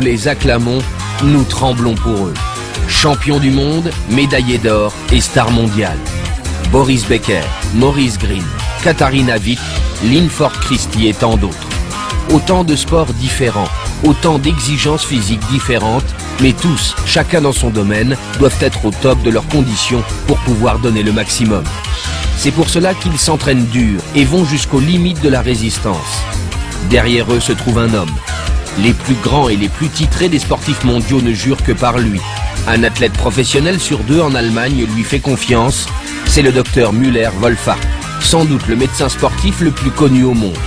les acclamons, nous tremblons pour eux. Champion du monde, médaillé d'or et star mondiale. Boris Becker, Maurice Greene, Katharina Witt, Lynn Ford Christie et tant d'autres. Autant de sports différents, autant d'exigences physiques différentes, mais tous, chacun dans son domaine, doivent être au top de leurs conditions pour pouvoir donner le maximum. C'est pour cela qu'ils s'entraînent dur et vont jusqu'aux limites de la résistance. Derrière eux se trouve un homme. Les plus grands et les plus titrés des sportifs mondiaux ne jurent que par lui. Un athlète professionnel sur 2 en Allemagne lui fait confiance. C'est le docteur Müller-Wohlfahrt, sans doute le médecin sportif le plus connu au monde.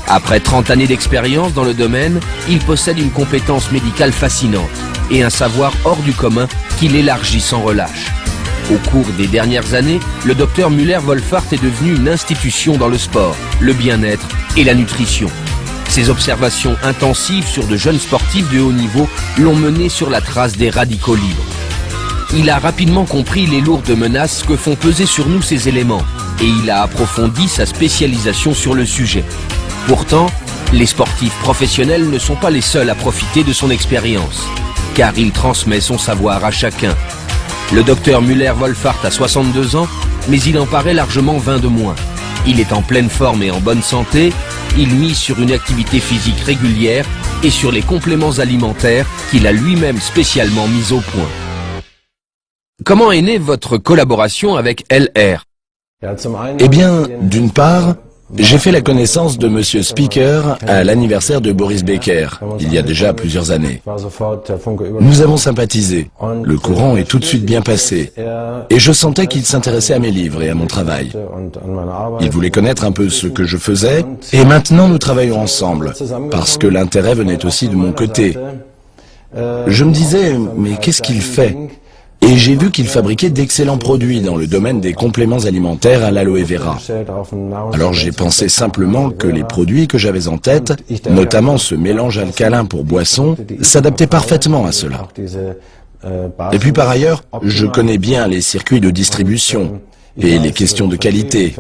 Après 30 années d'expérience dans le domaine, il possède une compétence médicale fascinante et un savoir hors du commun qu'il élargit sans relâche. Au cours des dernières années, le docteur Müller-Wohlfahrt est devenu une institution dans le sport, le bien-être et la nutrition. Ses observations intensives sur de jeunes sportifs de haut niveau l'ont mené sur la trace des radicaux libres. Il a rapidement compris les lourdes menaces que font peser sur nous ces éléments et il a approfondi sa spécialisation sur le sujet. Pourtant, les sportifs professionnels ne sont pas les seuls à profiter de son expérience, car il transmet son savoir à chacun. Le docteur Müller-Wohlfahrt a 62 ans, mais il en paraît largement 20 de moins. Il est en pleine forme et en bonne santé, il mise sur une activité physique régulière et sur les compléments alimentaires qu'il a lui-même spécialement mis au point. Comment est née votre collaboration avec LR? Eh bien, d'une part, j'ai fait la connaissance de Monsieur Speaker à l'anniversaire de Boris Becker, il y a déjà plusieurs années. Nous avons sympathisé, le courant est tout de suite bien passé, et je sentais qu'il s'intéressait à mes livres et à mon travail. Il voulait connaître un peu ce que je faisais, et maintenant nous travaillons ensemble, parce que l'intérêt venait aussi de mon côté. Je me disais, mais qu'est-ce qu'il fait ? Et j'ai vu qu'il fabriquait d'excellents produits dans le domaine des compléments alimentaires à l'aloe vera. Alors j'ai pensé simplement que les produits que j'avais en tête, notamment ce mélange alcalin pour boissons, s'adaptaient parfaitement à cela. Et puis par ailleurs, je connais bien les circuits de distribution et les questions de qualité.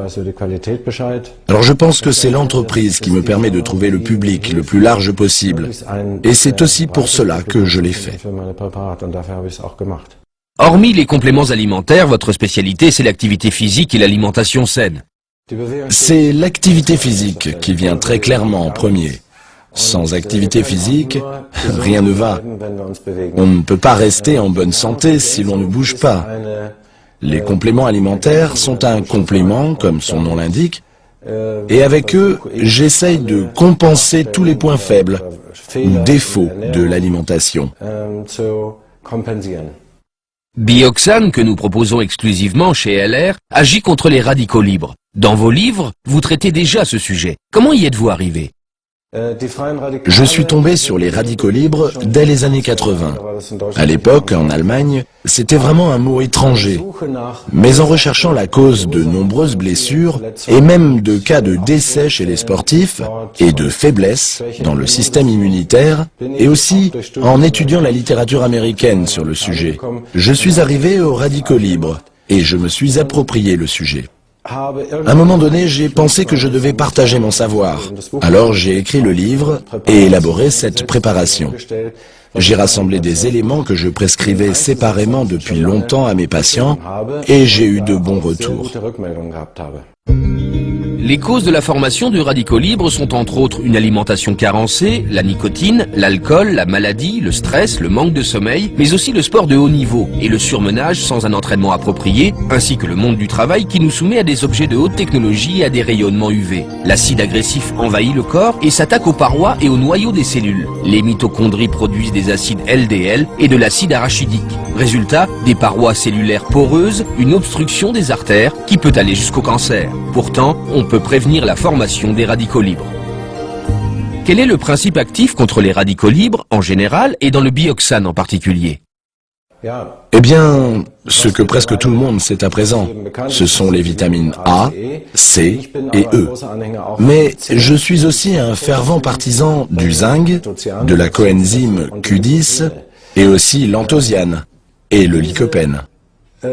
Alors je pense que c'est l'entreprise qui me permet de trouver le public le plus large possible. Et c'est aussi pour cela que je l'ai fait. Hormis les compléments alimentaires, votre spécialité c'est l'activité physique et l'alimentation saine. C'est l'activité physique qui vient très clairement en premier. Sans activité physique, rien ne va. On ne peut pas rester en bonne santé si l'on ne bouge pas. Les compléments alimentaires sont un complément, comme son nom l'indique, et avec eux, j'essaye de compenser tous les points faibles ou défauts de l'alimentation. Bioxane, que nous proposons exclusivement chez LR, agit contre les radicaux libres. Dans vos livres, vous traitez déjà ce sujet. Comment y êtes-vous arrivé? Je suis tombé sur les radicaux libres dès les années 80. À l'époque, en Allemagne, c'était vraiment un mot étranger. Mais en recherchant la cause de nombreuses blessures, et même de cas de décès chez les sportifs, et de faiblesse dans le système immunitaire, et aussi en étudiant la littérature américaine sur le sujet, je suis arrivé aux radicaux libres, et je me suis approprié le sujet. À un moment donné, j'ai pensé que je devais partager mon savoir. Alors j'ai écrit le livre et élaboré cette préparation. J'ai rassemblé des éléments que je prescrivais séparément depuis longtemps à mes patients et j'ai eu de bons retours. Les causes de la formation de radicaux libres sont entre autres une alimentation carencée, la nicotine, l'alcool, la maladie, le stress, le manque de sommeil, mais aussi le sport de haut niveau et le surmenage sans un entraînement approprié, ainsi que le monde du travail qui nous soumet à des objets de haute technologie et à des rayonnements UV. L'acide agressif envahit le corps et s'attaque aux parois et aux noyaux des cellules. Les mitochondries produisent des acides LDL et de l'acide arachidique. Résultat, des parois cellulaires poreuses, une obstruction des artères qui peut aller jusqu'au cancer. Pourtant, on peut prévenir la formation des radicaux libres. Quel est le principe actif contre les radicaux libres en général et dans le bioxane en particulier? Eh bien, ce que presque tout le monde sait à présent, ce sont les vitamines A, C et E. Mais je suis aussi un fervent partisan du zinc, de la coenzyme Q10 et aussi l'anthosiane et le lycopène.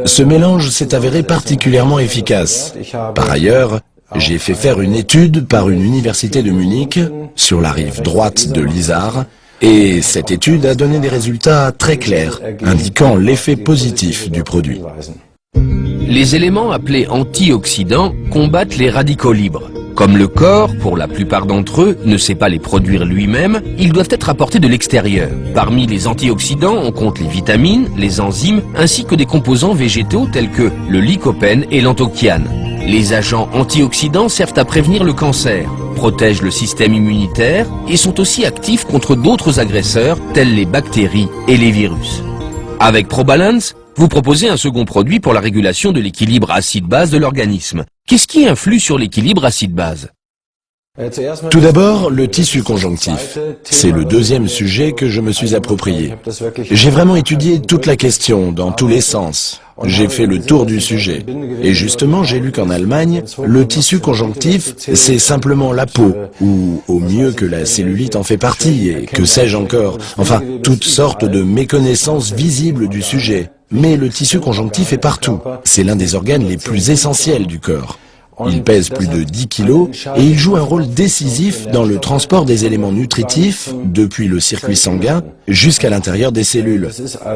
Ce mélange s'est avéré particulièrement efficace. Par ailleurs, j'ai fait faire une étude par une université de Munich, sur la rive droite de l'Isar, Et cette étude a donné des résultats très clairs, indiquant l'effet positif du produit. Les éléments appelés antioxydants combattent les radicaux libres. Comme le corps, pour la plupart d'entre eux, ne sait pas les produire lui-même, ils doivent être apportés de l'extérieur. Parmi les antioxydants, on compte les vitamines, les enzymes, ainsi que des composants végétaux tels que le lycopène et l'anthocyane. Les agents antioxydants servent à prévenir le cancer, protègent le système immunitaire et sont aussi actifs contre d'autres agresseurs tels les bactéries et les virus. Avec ProBalance, vous proposez un second produit pour la régulation de l'équilibre acide-base de l'organisme. Qu'est-ce qui influe sur l'équilibre acide-base? Tout d'abord, le tissu conjonctif. C'est le deuxième sujet que je me suis approprié. J'ai vraiment étudié toute la question, dans tous les sens. J'ai fait le tour du sujet. Et justement, j'ai lu qu'en Allemagne, le tissu conjonctif, c'est simplement la peau, ou au mieux que la cellulite en fait partie, et que sais-je encore. Enfin, toutes sortes de méconnaissances visibles du sujet. Mais le tissu conjonctif est partout. C'est l'un des organes les plus essentiels du corps. Il pèse plus de 10 kilos et il joue un rôle décisif dans le transport des éléments nutritifs depuis le circuit sanguin jusqu'à l'intérieur des cellules.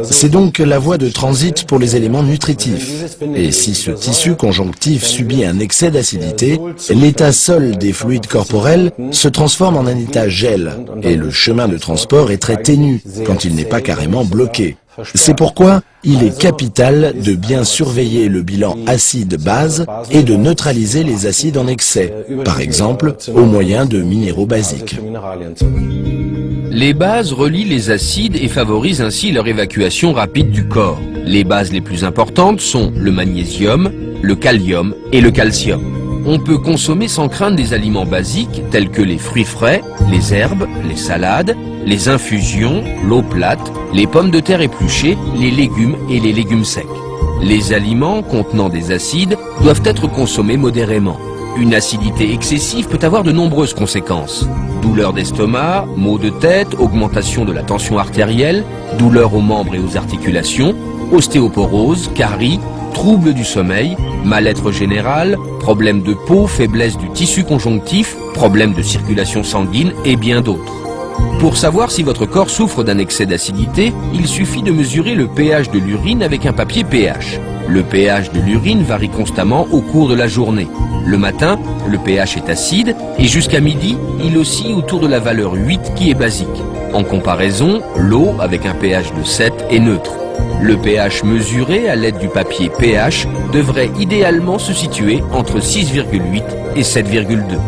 C'est donc la voie de transit pour les éléments nutritifs. Et si ce tissu conjonctif subit un excès d'acidité, l'état sol des fluides corporels se transforme en un état gel et le chemin de transport est très ténu quand il n'est pas carrément bloqué. C'est pourquoi il est capital de bien surveiller le bilan acide-base et de neutraliser les acides en excès, par exemple au moyen de minéraux basiques. Les bases relient les acides et favorisent ainsi leur évacuation rapide du corps. Les bases les plus importantes sont le magnésium, le kalium et le calcium. On peut consommer sans crainte des aliments basiques tels que les fruits frais, les herbes, les salades, les infusions, l'eau plate, les pommes de terre épluchées, les légumes et les légumes secs. Les aliments contenant des acides doivent être consommés modérément. Une acidité excessive peut avoir de nombreuses conséquences. Douleurs d'estomac, maux de tête, augmentation de la tension artérielle, douleurs aux membres et aux articulations, ostéoporose, caries, troubles du sommeil, mal-être général, problèmes de peau, faiblesse du tissu conjonctif, problèmes de circulation sanguine et bien d'autres. Pour savoir si votre corps souffre d'un excès d'acidité, il suffit de mesurer le pH de l'urine avec un papier pH. Le pH de l'urine varie constamment au cours de la journée. Le matin, le pH est acide et jusqu'à midi, il oscille autour de la valeur 8 qui est basique. En comparaison, l'eau avec un pH de 7 est neutre. Le pH mesuré à l'aide du papier pH devrait idéalement se situer entre 6,8 et 7,2.